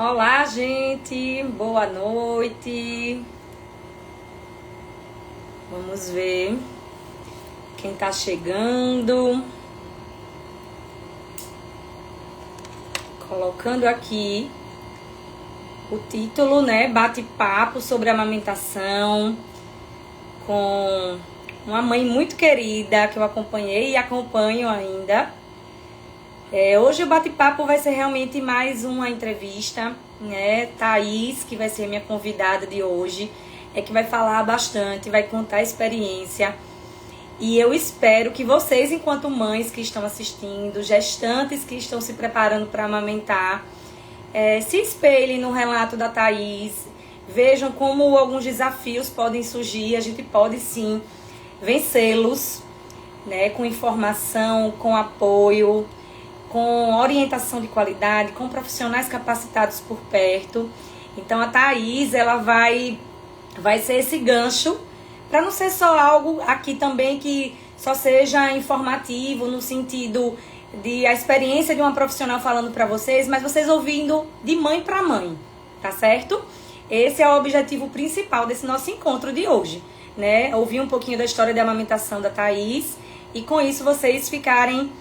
Olá, gente, boa noite. Vamos ver quem tá chegando. Colocando aqui o título, né? Bate-papo sobre amamentação com uma mãe muito querida que eu acompanhei e acompanho ainda. Hoje o bate-papo vai ser realmente mais uma entrevista, né? Thaís, que vai ser minha convidada de hoje, que vai falar bastante, vai contar a experiência. E eu espero que vocês, enquanto mães que estão assistindo, gestantes que estão se preparando para amamentar, se espelhem no relato da Thaís, vejam como alguns desafios podem surgir, a gente pode sim vencê-los, né? Com informação, com apoio, com orientação de qualidade, com profissionais capacitados por perto. Então a Thaís, ela vai ser esse gancho para não ser só algo aqui também que só seja informativo no sentido de a experiência de uma profissional falando para vocês, mas vocês ouvindo de mãe para mãe, tá certo? Esse é o objetivo principal desse nosso encontro de hoje, né? Ouvir um pouquinho da história de amamentação da Thaís e com isso vocês ficarem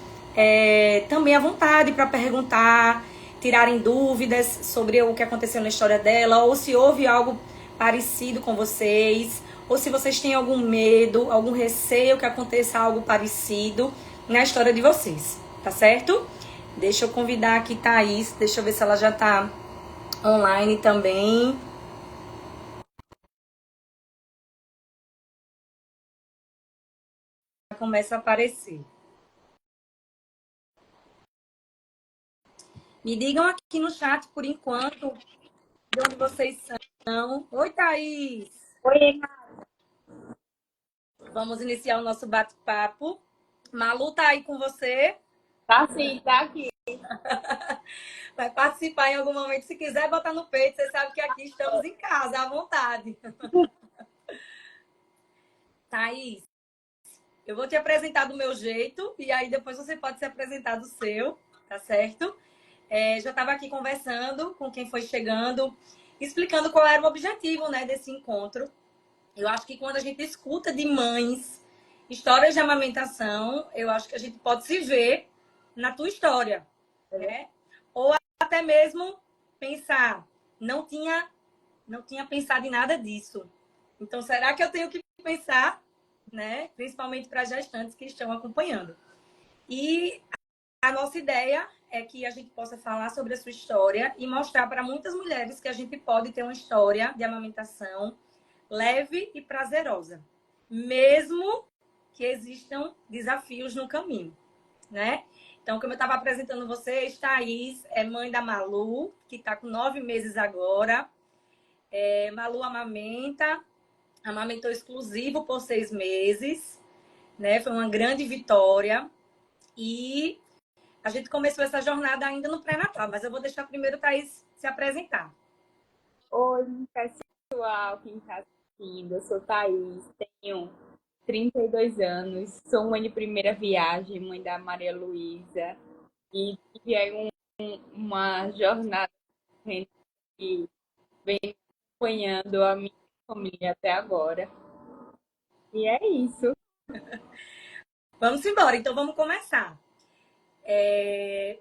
também à vontade para perguntar, tirarem dúvidas sobre o que aconteceu na história dela, ou se houve algo parecido com vocês, ou se vocês têm algum medo, algum receio que aconteça algo parecido na história de vocês, tá certo? Deixa eu convidar aqui Thaís, deixa eu ver se ela já tá online também. Começa a aparecer. Me digam aqui no chat, por enquanto, de onde vocês são. Oi, Thaís! Oi, Vamos iniciar o nosso bate-papo. Malu tá aí com você? tá sim, tá aqui. Vai participar em algum momento. Se quiser botar no peito, você sabe que aqui estamos em casa, à vontade. Thaís, eu vou te apresentar do meu jeito e aí depois você pode se apresentar do seu, tá certo? Já estava aqui conversando com quem foi chegando, explicando qual era o objetivo, né, desse encontro. Eu acho que quando a gente escuta de mães histórias de amamentação, eu acho que a gente pode se ver na tua história, né? Ou até mesmo pensar, não tinha, não tinha pensado em nada disso. Então, será que eu tenho que pensar, né? Principalmente para gestantes que estão acompanhando. E a nossa ideia é que a gente possa falar sobre a sua história e mostrar para muitas mulheres que a gente pode ter uma história de amamentação leve e prazerosa, mesmo que existam desafios no caminho, né? Então, como eu estava apresentando vocês, Thaís é mãe da Malu, que está com 9 meses agora. Malu amamentou exclusivo por 6 meses, né? Foi uma grande vitória. E a gente começou essa jornada ainda no pré-natal, mas eu vou deixar primeiro a Thaís se apresentar. Oi, pessoal, quem tá assistindo? Eu sou Thaís, tenho 32 anos, sou mãe de primeira viagem, mãe da Maria Luísa, e tive aí uma jornada que vem acompanhando a minha família até agora. E é isso. Vamos embora, então vamos começar.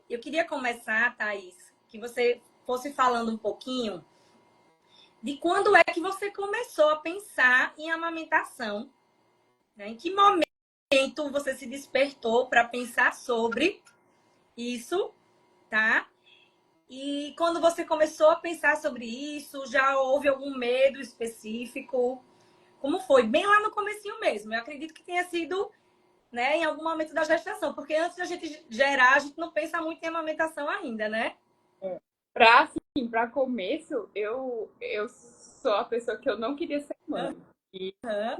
Eu queria começar, Thaís, que você fosse falando um pouquinho de quando é que você começou a pensar em amamentação, né? Em que momento você se despertou para pensar sobre isso, tá? E quando você começou a pensar sobre isso, já houve algum medo específico? Como foi? Bem lá no comecinho mesmo. Eu acredito que tenha sido, né, em algum momento da gestação, porque antes da gente gerar, a gente não pensa muito em amamentação ainda, né? Para começo, eu sou a pessoa que eu não queria ser mãe. E Aham.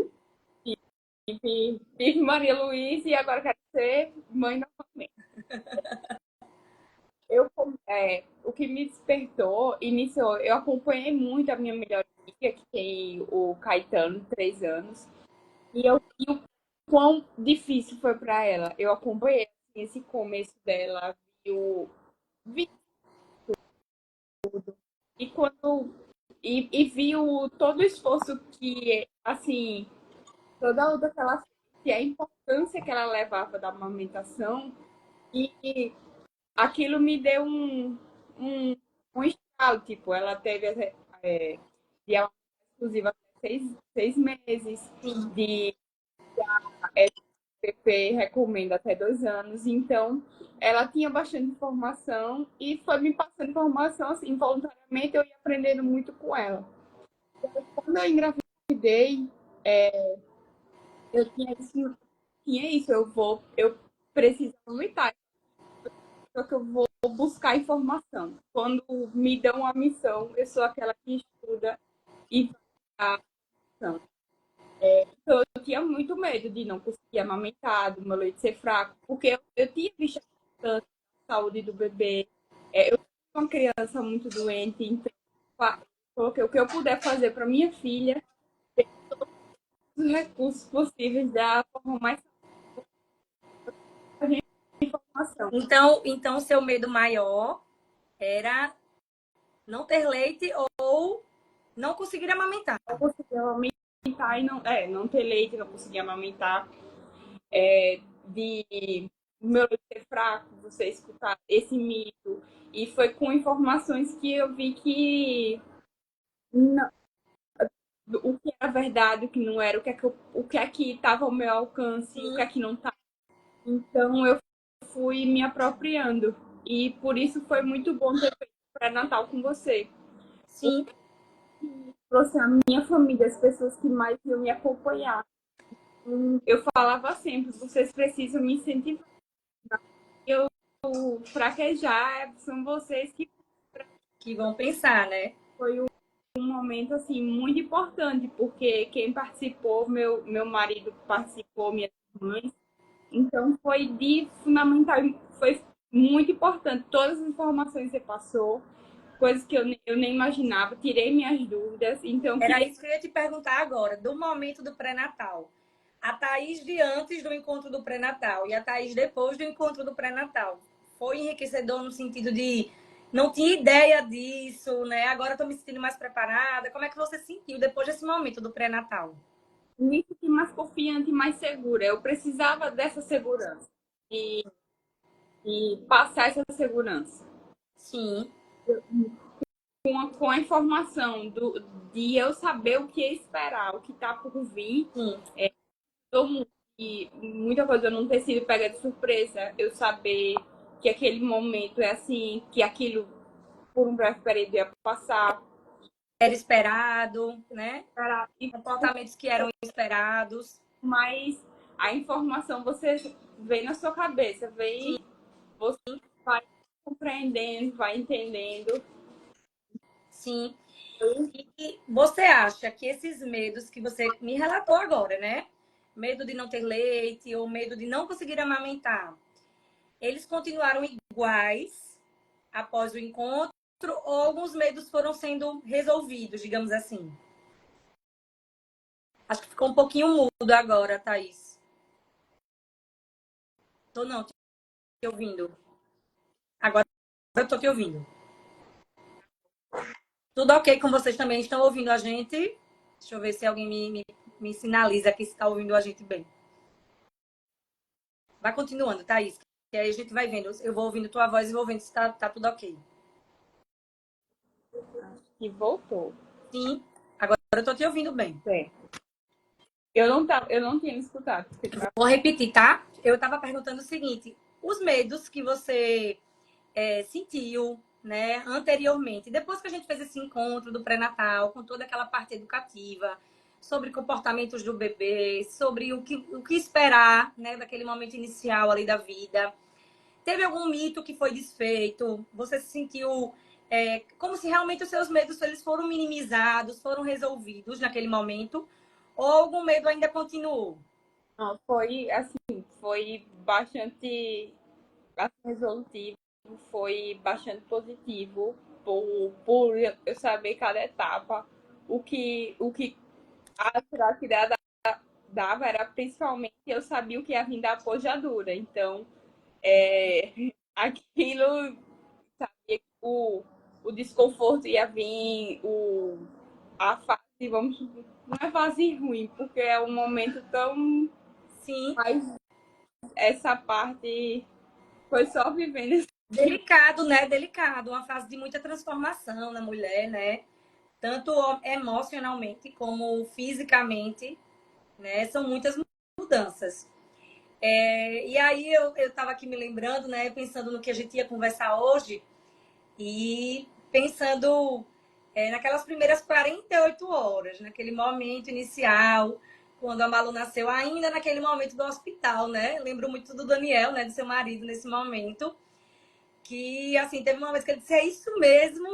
tive Maria Luísa e agora quero ser mãe novamente. O que me despertou, iniciou, eu acompanhei muito a minha melhor amiga, que tem o Caetano, 3 anos, e eu vi o quão difícil foi para ela. Eu acompanhei assim, esse começo dela, vi E quando e viu todo o esforço que, assim, toda aquela que a importância que ela levava da amamentação e aquilo me deu um, um estalo, tipo, ela teve de amamentação exclusiva até seis meses, Sim. de PP recomenda até 2 anos, então ela tinha bastante informação e foi me passando informação, assim, voluntariamente eu ia aprendendo muito com ela. Quando eu engravidei, eu tinha isso, eu preciso aumentar, só que eu vou buscar informação. Quando me dão uma missão, eu sou aquela que estuda e vai à ação. Então, eu tinha muito medo de não conseguir amamentar, do meu leite ser fraco, porque eu tinha visto a saúde do bebê. Eu sou uma criança muito doente, então coloquei o que eu puder fazer para minha filha, os recursos possíveis da forma mais saudável de informação. Então, seu medo maior era não ter leite ou não conseguir amamentar. Não conseguia amamentar e não ter leite, não conseguia amamentar, de meu leite ser fraco, você escutar esse mito. E foi com informações que eu vi que não, o que era verdade, o que não era, o que é que estava ao meu alcance, o que é Sim, que não estava. Então eu fui me apropriando. E por isso foi muito bom ter feito pré-natal com você. sim. Trouxe a minha família, as pessoas que mais iam me acompanhar. Eu falava sempre, vocês precisam me incentivar. Eu fraquejar, são vocês que Que vão pensar, né? foi um momento assim muito importante, porque quem participou, meu marido participou, minhas mães, então foi de fundamental, foi muito importante. Todas as informações que você passou, coisas que eu nem imaginava, tirei minhas dúvidas, então Era queria isso que eu ia te perguntar agora, do momento do pré-natal. A Thaís de antes do encontro do pré-natal e a Thaís depois do encontro do pré-natal. Foi enriquecedor no sentido de não tinha ideia disso, né? Agora estou me sentindo mais preparada. Como é que você sentiu depois desse momento do pré-natal? me sentir mais confiante e mais segura. Eu precisava dessa segurança e passar essa segurança. Sim, Com a informação de eu saber o que esperar, o que está por vir, sim. todo mundo, e muita coisa eu não ter sido pega de surpresa, eu saber que aquele momento é assim, que aquilo por um breve período ia passar. Era esperado, né? E Comportamentos que eram esperados. mas a informação você vem na sua cabeça, Sim, vem, você vai compreendendo, vai entendendo. sim. E você acha que esses medos que você me relatou agora, né? Medo de não ter leite ou medo de não conseguir amamentar, eles continuaram iguais após o encontro ou alguns medos foram sendo resolvidos, digamos assim? Acho que ficou um pouquinho mudo agora, Thaís. Tô não, te ouvindo. Agora eu tô te ouvindo. Tudo ok com vocês também? Estão ouvindo a gente? Deixa eu ver se alguém me sinaliza aqui se está ouvindo a gente bem. Vai continuando, Thaís. Que aí a gente vai vendo. Eu vou ouvindo tua voz e vou vendo se tá tudo ok. E voltou. Sim, agora eu tô te ouvindo bem. É. Eu não tinha escutado. Vou repetir, tá? Eu estava perguntando o seguinte: os medos que você sentiu, né, anteriormente, depois que a gente fez esse encontro do pré-natal, com toda aquela parte educativa, sobre comportamentos do bebê, sobre o que esperar, né, daquele momento inicial ali da vida. Teve algum mito que foi desfeito? Você se sentiu como se realmente os seus medos eles foram minimizados, foram resolvidos naquele momento? Ou algum medo ainda continuou? Não, foi assim, foi bastante resolutivo, foi bastante positivo por eu saber cada etapa. O que a curiosidade dava era principalmente eu sabia o que ia vir da pojadura. Então, aquilo, sabia o desconforto ia vir, a fase, vamos, não é fase ruim, porque é um momento tão. Sim. Mas essa parte foi só vivendo. Delicado, né? Delicado. Uma fase de muita transformação na mulher, né? Tanto emocionalmente como fisicamente, né? São muitas mudanças. E aí eu tava aqui me lembrando, né? Pensando no que a gente ia conversar hoje e pensando naquelas primeiras 48 horas, naquele momento inicial, quando a Malu nasceu, ainda naquele momento do hospital, né? Eu lembro muito do Daniel, né? Do seu marido nesse momento. Que, assim, teve uma vez que ele disse, é isso mesmo,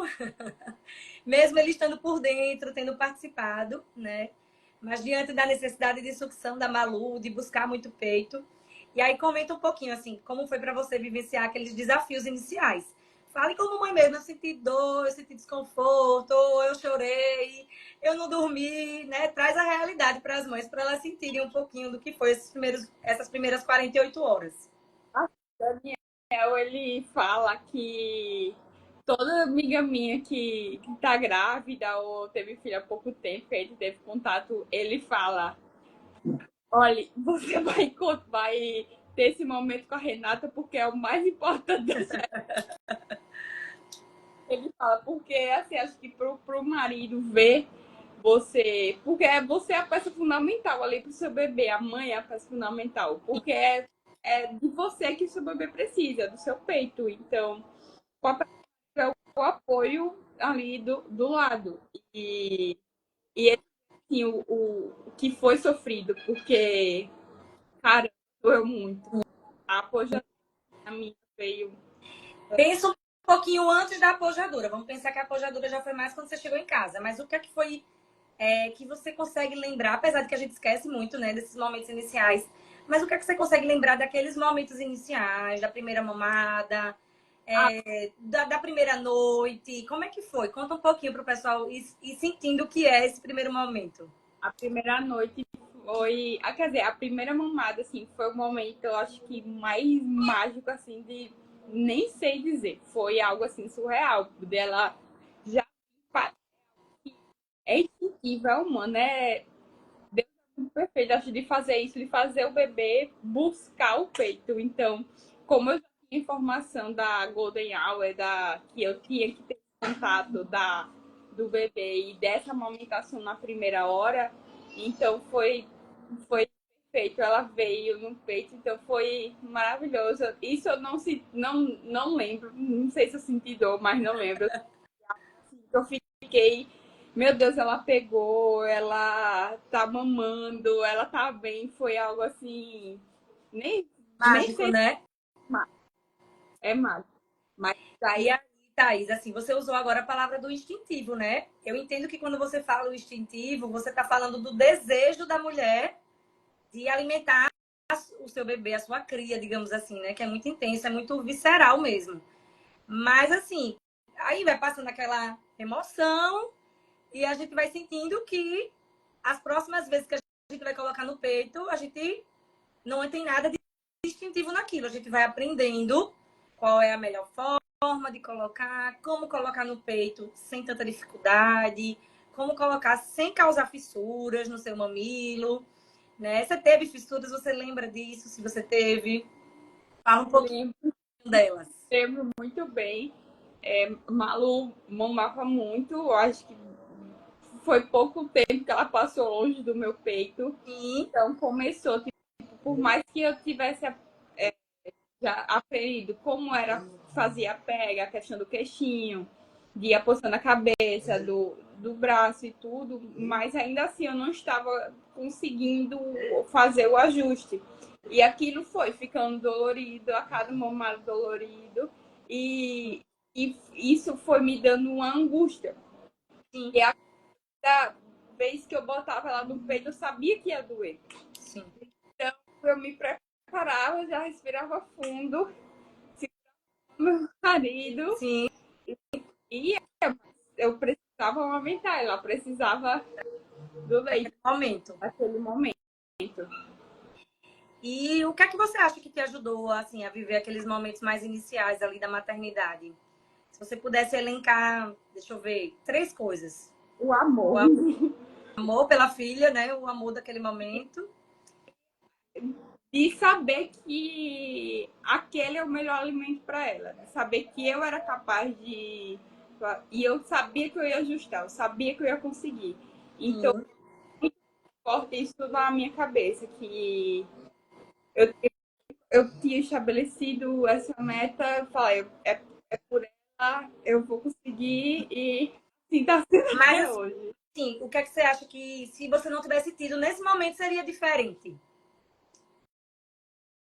mesmo ele estando por dentro, tendo participado, né? Mas diante da necessidade de sucção da Malu, de buscar muito peito. E aí comenta um pouquinho, assim, como foi para você vivenciar aqueles desafios iniciais. Fale como mãe mesmo, eu senti dor, eu senti desconforto, eu chorei, eu não dormi, né? Traz a realidade para as mães, para elas sentirem um pouquinho do que foi essas primeiras 48 horas. Daniel, ele fala que toda amiga minha que tá grávida ou teve filho há pouco tempo, que a gente teve contato, ele fala: olha, você vai ter esse momento com a Renata porque é o mais importante da série. Ele fala, porque assim, acho que pro marido ver você, porque você é a peça fundamental ali pro seu bebê, a mãe é a peça fundamental, porque é de você que o seu bebê precisa, do seu peito. Então, o apoio ali do lado. E assim, o que foi sofrido, porque, cara, doeu muito. A apojação minha veio. Pensa um pouquinho antes da apojadura. Vamos pensar que a apojadura já foi mais quando você chegou em casa. Mas o que é que foi que você consegue lembrar, apesar de que a gente esquece muito, né, desses momentos iniciais. Mas o que é que você consegue lembrar daqueles momentos iniciais, da primeira mamada, da primeira noite? Como é que foi? Conta um pouquinho para o pessoal ir sentindo o que é esse primeiro momento. A primeira noite foi. Quer dizer, a primeira mamada, assim, foi o momento, eu acho que mais mágico, assim, de. Nem sei dizer. Foi algo, assim, surreal. Dela já. É instintiva, é humana, é. Deus é muito perfeito, acho, de fazer isso, de fazer o bebê buscar o peito. Então, como eu já tinha informação da Golden Hour, que eu tinha que ter contato do bebê e dessa amamentação na primeira hora, então foi perfeito. Ela veio no peito, então foi maravilhoso. Isso eu não lembro, não sei se eu senti dor, mas não lembro. Eu fiquei, meu Deus, ela pegou, ela tá mamando, ela tá bem, foi algo assim, nem Mágico, sei né? mais, é mágico. Mas E aí aí, Thaís, assim, você usou agora a palavra do instintivo, né? Eu entendo que quando você fala o instintivo, você está falando do desejo da mulher de alimentar o seu bebê, a sua cria, digamos assim, né? Que é muito intenso, é muito visceral mesmo. Mas, assim, aí vai passando aquela emoção e a gente vai sentindo que as próximas vezes que a gente vai colocar no peito, a gente não tem nada de instintivo naquilo. A gente vai aprendendo qual é a melhor forma de colocar, como colocar no peito sem tanta dificuldade, como colocar sem causar fissuras no seu mamilo, né? Você teve fissuras, você lembra disso? Se você teve, fala um pouquinho delas. lembro muito bem. Malu mamava muito, eu acho que foi pouco tempo que ela passou longe do meu peito. Sim, Então começou, tipo, por mais que eu tivesse já aprendido como era fazer a pega, a questão do queixinho, de ir apostando a cabeça, do braço e tudo, mas ainda assim eu não estava conseguindo fazer o ajuste. E aquilo foi ficando dolorido, a cada mamado dolorido, e, e isso foi me dando uma angústia. sim, E a cada vez que eu botava ela no peito, eu sabia que ia doer. sim. Então eu me preparava, já respirava fundo, meu marido, Sim, e eu precisava amamentar, ela precisava do leite momento. naquele momento. E o que é que você acha que te ajudou assim a viver aqueles momentos mais iniciais ali da maternidade? Se você pudesse elencar, deixa eu ver, 3 coisas. O amor. O amor pela filha, né? O amor daquele momento. E saber que aquele é o melhor alimento para ela. Saber que eu era capaz de. E eu sabia que eu ia ajustar, eu sabia que eu ia conseguir. Então, forte isso na minha cabeça, que eu tinha estabelecido essa meta, falei, é por ela, eu vou conseguir e assim tá sendo Mas até assim, hoje. o que é que você acha que se você não tivesse tido nesse momento seria diferente?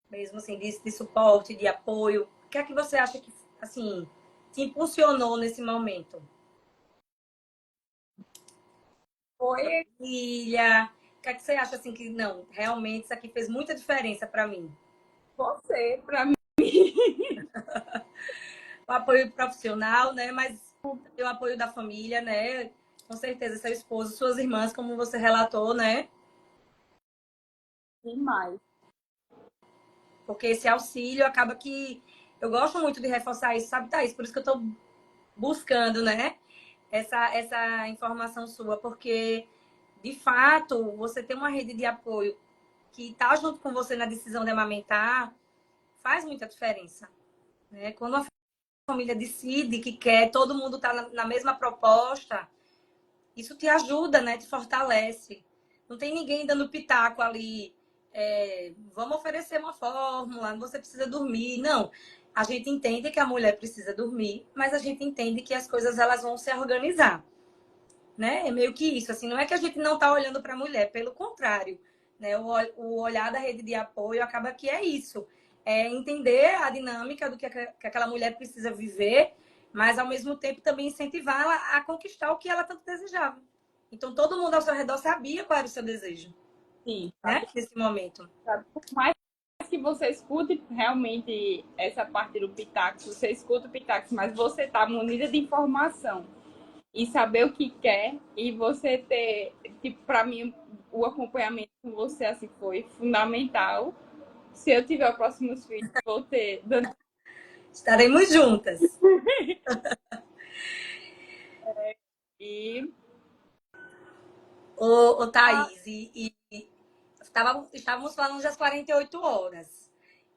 Mesmo assim, de suporte, de apoio. O que é que você acha que, assim, te impulsionou nesse momento? Foi Filha, o que é que você acha, assim, que não, realmente isso aqui fez muita diferença para mim? você, para mim. O apoio profissional, né? Mas o apoio da família, né? Com certeza, seu esposo, suas irmãs, como você relatou, né? Demais. Porque esse auxílio acaba que. Eu gosto muito de reforçar isso, sabe, Thaís? Por isso que eu tô buscando, né? Essa informação sua, porque de fato você tem uma rede de apoio que está junto com você na decisão de amamentar, faz muita diferença, né? Quando a família decide que quer, todo mundo está na mesma proposta, isso te ajuda, né? Te fortalece. Não tem ninguém dando pitaco ali. Vamos oferecer uma fórmula, você precisa dormir. Não. A gente entende que a mulher precisa dormir, mas a gente entende que as coisas elas vão se organizar, né? É meio que isso. Assim, não é que a gente não está olhando para a mulher, pelo contrário, né? O olhar da rede de apoio acaba que é isso. É entender a dinâmica do que aquela mulher precisa viver, mas ao mesmo tempo também incentivá-la a conquistar o que ela tanto desejava. Então todo mundo ao seu redor sabia qual era o seu desejo, Sim, né? Nesse momento. sabe? Por mais que você escute realmente essa parte do Pitax, você escuta o Pitax, mas você tá munida de informação e saber o que quer e você ter, tipo, para mim, o acompanhamento com você assim foi fundamental. Se eu tiver próximos filhos, vou ter. Estaremos juntas. E Ô Thaís, estávamos falando das 48 horas.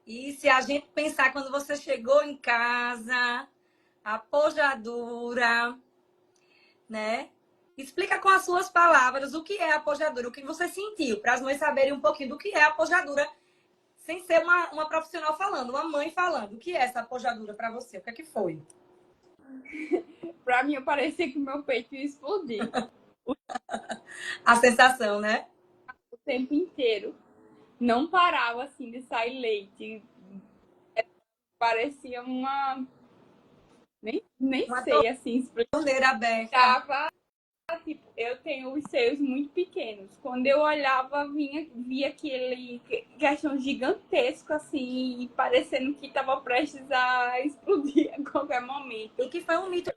E se a gente pensar quando você chegou em casa, a pojadura, né? Explica com as suas palavras o que é a pojadura, o que você sentiu, para as mães saberem um pouquinho do que é a pojadura, sem ser uma profissional falando, uma mãe falando. O que é essa pojadura para você? O que é que foi? para mim, parecia que o meu peito ia explodir A sensação, né? o tempo inteiro. Não parava assim de sair leite. Parecia uma. Nem Uma sei assim explicar. torneira aberta. Tipo, eu tenho os seios muito pequenos. Quando eu olhava, via aquele questão gigantesco, assim, parecendo que estava prestes a explodir a qualquer momento. E que foi um mito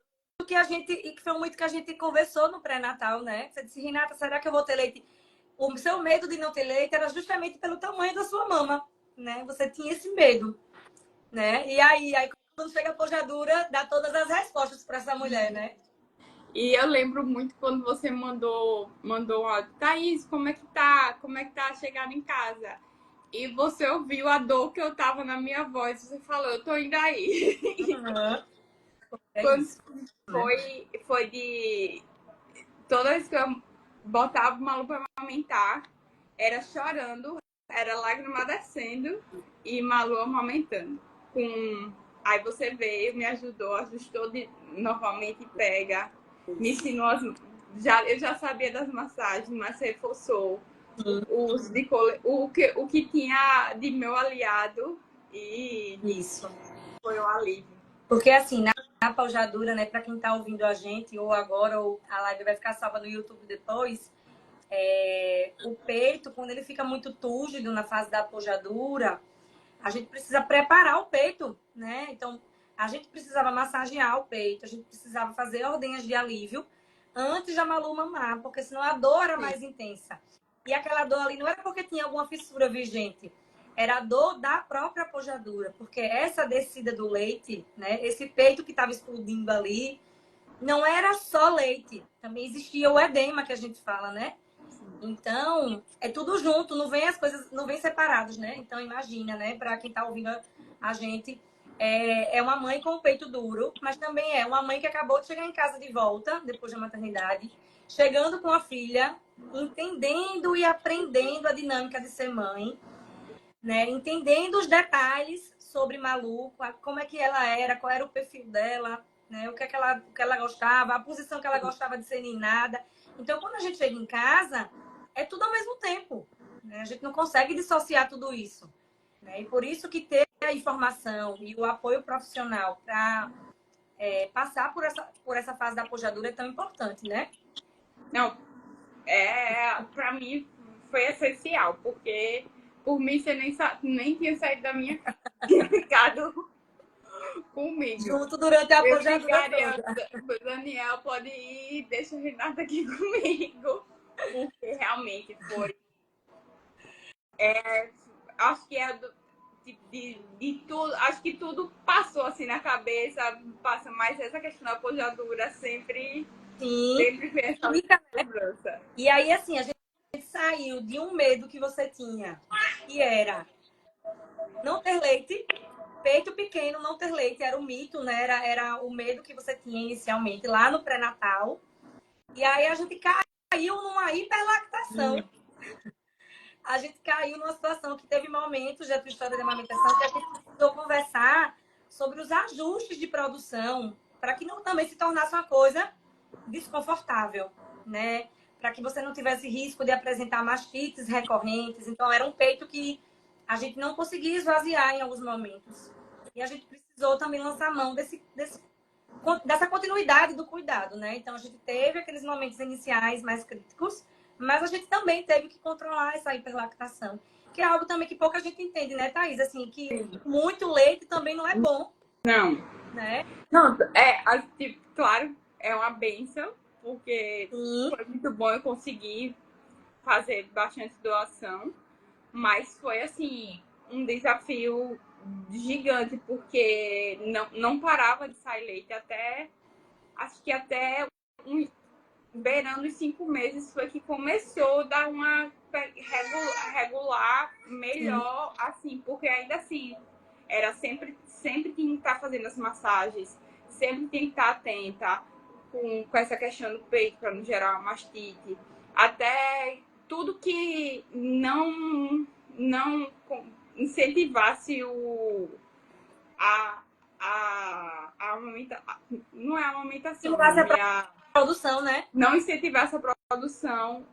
que foi um mito que a gente conversou no pré-natal, né? Você disse, Renata, será que eu vou ter leite? O seu medo de não ter leite era justamente pelo tamanho da sua mama, né? Você tinha esse medo, né? E aí quando chega a pojadura, dá todas as respostas para essa mulher, né? E eu lembro muito quando você mandou um áudio, Thaís, como é que tá? Como é que tá a chegada em casa? E você ouviu a dor que eu tava na minha voz. Você falou, eu tô indo aí. Uhum. É Quando isso, né? foi de. Toda vez que eu botava o Malu pra amamentar, era chorando, era lágrima descendo e Malu amamentando. Aí você veio, me ajudou, ajustou novamente e pega. Me ensinou eu já sabia das massagens, mas reforçou os de o que tinha de meu aliado e Isso. foi um alívio. Porque assim, na pojadura, né, para quem tá ouvindo a gente, ou agora, ou a live vai ficar salva no YouTube depois, o peito, quando ele fica muito túrgido na fase da pojadura, a gente precisa preparar o peito, né? Então, a gente precisava massagear o peito, a gente precisava fazer ordenhas de alívio antes da Malu mamar, porque senão a dor era mais intensa. E aquela dor ali não era porque tinha alguma fissura vigente, era a dor da própria pojadura, porque essa descida do leite, né, esse peito que estava explodindo ali, não era só leite, também existia o edema que a gente fala, né? Então, é tudo junto, não vem as coisas, não vem separados, né? Então, imagina, né, para quem está ouvindo a gente, é uma mãe com o peito duro, mas também é uma mãe que acabou de chegar em casa de volta, depois da maternidade, chegando com a filha, entendendo e aprendendo a dinâmica de ser mãe, né? Entendendo os detalhes sobre Malu, como é que ela era, qual era o perfil dela, né? O que ela gostava, a posição que ela gostava de ser ninada. Então, quando a gente chega em casa, é tudo ao mesmo tempo, né? A gente não consegue dissociar tudo isso, né? E por isso que ter a informação e o apoio profissional para passar por essa fase da pojadura é tão importante, né? Não, pra mim foi essencial, porque por mim você nem tinha saído da minha casa, tinha ficado comigo. Junto durante a Eu pojadura ficaria, toda. Daniel pode ir, deixa o Renato aqui comigo, porque realmente foi. Acho que de tudo, acho que tudo passou assim na cabeça, passa mais essa questão da pojadura sempre, Sim. sempre vem essa lembrança. E aí, assim, a gente saiu de um medo que você tinha, que era não ter leite, peito pequeno, não ter leite, era o mito, né? Era o medo que você tinha inicialmente lá no pré-natal. E aí a gente caiu numa hiperlactação. A gente caiu numa situação que teve momentos da tua história de amamentação que a gente precisou conversar sobre os ajustes de produção para que não também se tornasse uma coisa desconfortável, né? Para que você não tivesse risco de apresentar mastites recorrentes. Então, era um peito que a gente não conseguia esvaziar em alguns momentos. E a gente precisou também lançar mão dessa continuidade do cuidado, né? Então, a gente teve aqueles momentos iniciais mais críticos, mas a gente também teve que controlar essa hiperlactação, que é algo também que pouca gente entende, né, Thaís? Assim, que muito leite também não é bom. Não. Né? Não, tipo, claro, é uma benção, porque Sim. foi muito bom eu conseguir fazer bastante doação, mas foi assim, um desafio gigante, porque não parava de sair leite até, acho que até beirando os 5 meses foi que começou a dar uma regular melhor, assim, porque ainda assim era sempre tem que estar fazendo as massagens, sempre tem que estar atenta com essa questão do peito para não gerar uma mastite, até tudo que não incentivasse a, não é a amamentação, Produção, né? não incentivar essa produção,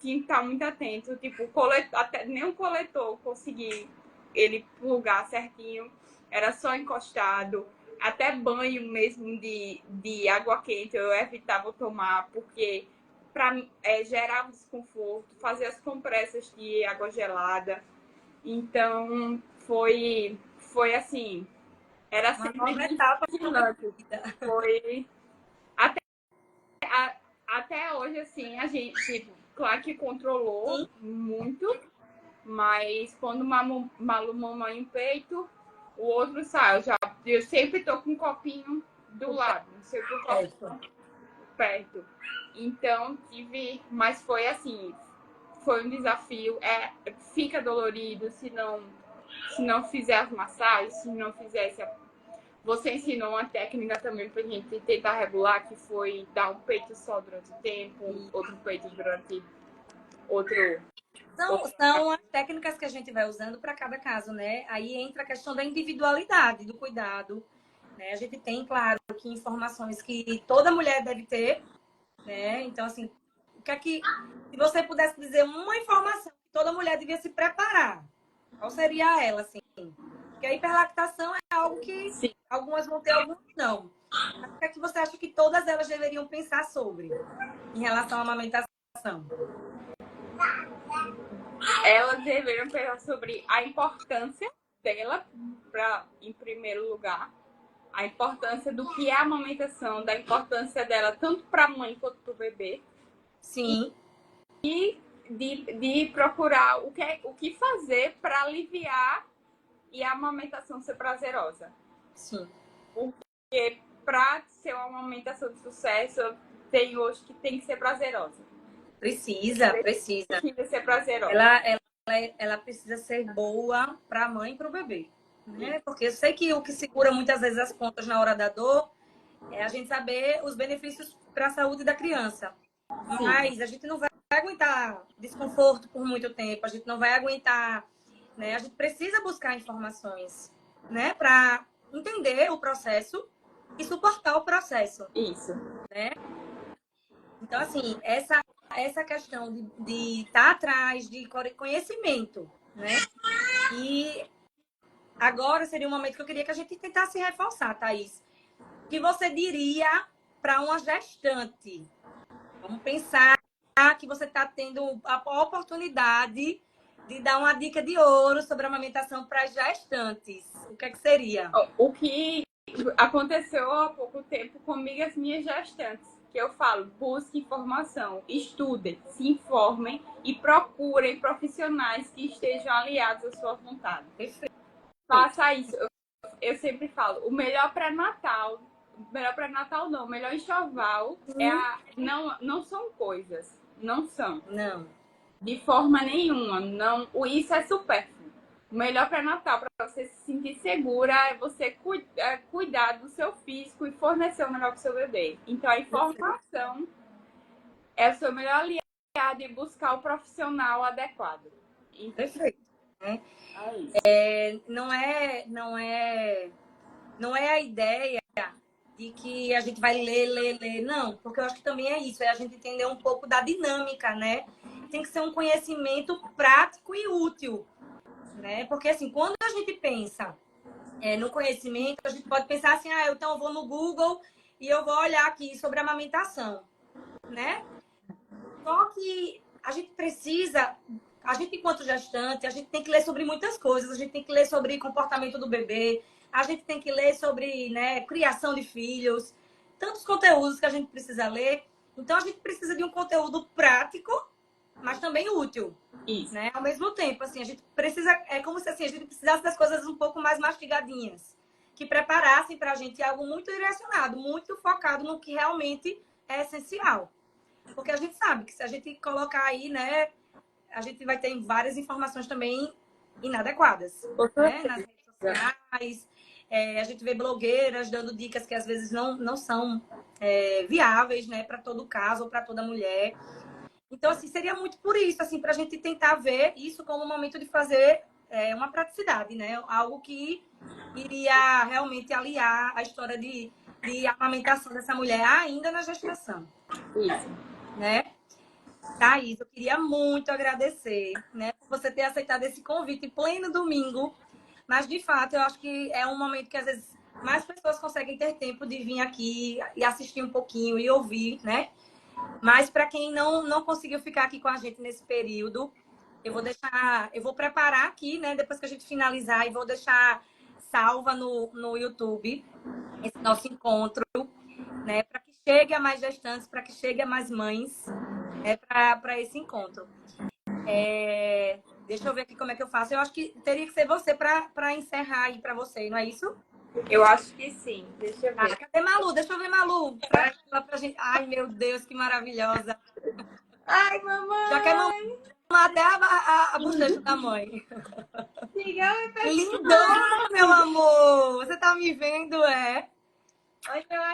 tinha que estar muito atento. Tipo, até nem o coletor conseguir ele plugar certinho, era só encostado. Até banho mesmo de água quente eu evitava tomar, porque para gerar um desconforto, fazer as compressas de água gelada. Então, foi assim, era Uma sempre nova etapa. foi até hoje, assim, a gente, tipo, claro que controlou Sim. muito, mas quando Malu mamãe em peito, o outro sai. Eu sempre tô com um copinho do lado, sempre um copinho perto. Então, mas foi assim, foi um desafio. Fica dolorido se não fizer as massagens, se não fizesse Você ensinou uma técnica também pra gente tentar regular, que foi dar um peito só durante o tempo, outro peito durante outro. São as técnicas que a gente vai usando para cada caso, né? Aí entra a questão da individualidade do cuidado, né? A gente tem, claro, que informações que toda mulher deve ter, né? Então, assim, o que é que, se você pudesse dizer uma informação que toda mulher devia se preparar, qual seria ela, assim? Porque a hiperlactação é algo que Sim. algumas vão ter, algumas não. Mas o que é que você acha que todas elas deveriam pensar sobre em relação à amamentação? Elas deveriam pensar sobre a importância dela, em primeiro lugar, a importância do que é a amamentação, da importância dela tanto para a mãe quanto para o bebê. Sim. E de procurar o que fazer para aliviar e a amamentação ser prazerosa. Sim. Porque para ser uma amamentação de sucesso, tem hoje que tem que ser prazerosa. Precisa. Precisa ser prazerosa. Ela precisa ser boa para a mãe e para o bebê. Né? Porque eu sei que o que segura muitas vezes as pontas na hora da dor é a gente saber os benefícios para a saúde da criança. Sim. Mas a gente não vai aguentar desconforto por muito tempo, a gente não vai aguentar, né? A gente precisa buscar informações, né? Para entender o processo e suportar o processo. Isso. Né? Então, assim, essa questão de estar atrás de conhecimento, né? E agora seria um momento que eu queria que a gente tentasse reforçar, Thaís. O que você diria para uma gestante? Vamos pensar que você está tendo a oportunidade de dar uma dica de ouro sobre a amamentação para as gestantes. O que é que seria? O que aconteceu há pouco tempo comigo e as minhas gestantes. Que eu falo, busque informação, estudem, se informem e procurem profissionais que estejam aliados à sua vontade. Perfeito. Faça isso. Eu sempre falo, o melhor pré-natal não, o melhor enxoval não são coisas. Não são. Não. De forma nenhuma. Não, isso é supérfluo. O melhor pré-natal para você se sentir segura é você cuidar do seu físico e fornecer o melhor para o seu bebê. Então, a informação é o seu melhor aliado e buscar o profissional adequado. Perfeito. Não é a ideia de que a gente vai ler. Não, porque eu acho que também é isso, é a gente entender um pouco da dinâmica, né? Tem que ser um conhecimento prático e útil, né? Porque, assim, quando a gente pensa no conhecimento, a gente pode pensar assim, então eu vou no Google e eu vou olhar aqui sobre a amamentação, né? Só que a gente enquanto gestante, a gente tem que ler sobre muitas coisas, a gente tem que ler sobre comportamento do bebê, a gente tem que ler sobre, né, criação de filhos, tantos conteúdos que a gente precisa ler. Então, a gente precisa de um conteúdo prático, mas também útil. Isso. Né? Ao mesmo tempo, assim, a gente precisa... É como se assim, a gente precisasse das coisas um pouco mais mastigadinhas, que preparassem para a gente algo muito direcionado, muito focado no que realmente é essencial. Porque a gente sabe que se a gente colocar aí, né, a gente vai ter várias informações também inadequadas, né? Nas redes sociais. A gente vê blogueiras dando dicas que às vezes não são viáveis, né, para todo caso ou para toda mulher. Então, assim, seria muito por isso, assim, para a gente tentar ver isso como um momento de fazer uma praticidade, né? Algo que iria realmente aliar a história de amamentação dessa mulher ainda na gestação. Isso. Né? Thaís, eu queria muito agradecer, né, por você ter aceitado esse convite em pleno domingo. Mas, de fato, eu acho que é um momento que, às vezes, mais pessoas conseguem ter tempo de vir aqui e assistir um pouquinho e ouvir, né? Mas, para quem não conseguiu ficar aqui com a gente nesse período, eu vou preparar aqui, né, depois que a gente finalizar, e vou deixar salva no YouTube esse nosso encontro, né, para que chegue a mais gestantes, para que chegue a mais mães, para esse encontro. Deixa eu ver aqui como é que eu faço. Eu acho que teria que ser você para encerrar aí para você, não é isso? Eu acho que sim. Deixa eu ver. Cadê Malu? Deixa eu ver Malu. Pra gente... Ai, meu Deus, que maravilhosa. Ai, mamãe. Já quer mamar até a bochecha da mãe. Lindona, meu amor. Você tá me vendo,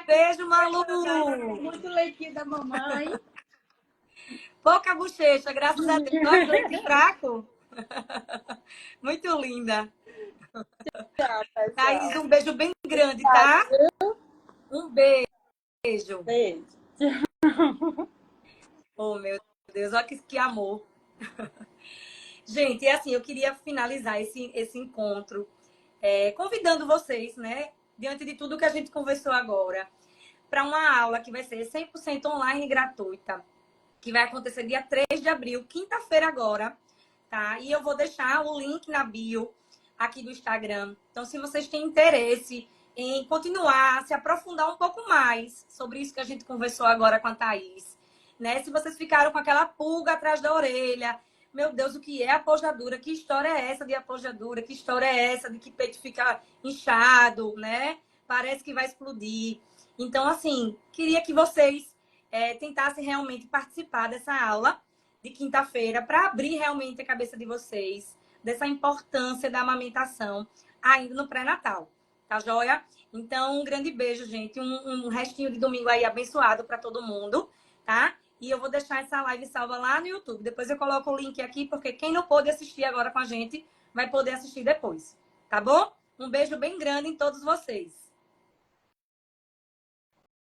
Beijo, Malu. Muito leitinho da mamãe. Pouca bochecha, graças a Deus. Nossa, leite fraco. Muito linda. Tchau, Thaís, um beijo bem grande, tá? Um beijo. Beijo. Oh, meu Deus, olha que amor. Gente, e assim, eu queria finalizar esse encontro convidando vocês, né, diante de tudo que a gente conversou agora, para uma aula que vai ser 100% online e gratuita, que vai acontecer dia 3 de abril, quinta-feira agora, tá? E eu vou deixar o link na bio aqui do Instagram. Então, se vocês têm interesse em continuar, se aprofundar um pouco mais sobre isso que a gente conversou agora com a Thaís, né? Se vocês ficaram com aquela pulga atrás da orelha, meu Deus, o que é apojadura? Que história é essa de apojadura? Que história é essa de que peito fica inchado, né? Parece que vai explodir. Então, assim, queria que vocês tentassem realmente participar dessa aula de quinta-feira para abrir realmente a cabeça de vocês dessa importância da amamentação ainda no pré-natal. Tá joia? Então, um grande beijo, gente. Um restinho de domingo aí abençoado para todo mundo, tá? E eu vou deixar essa live salva lá no YouTube. Depois eu coloco o link aqui, porque quem não pôde assistir agora com a gente vai poder assistir depois. Tá bom? Um beijo bem grande em todos vocês.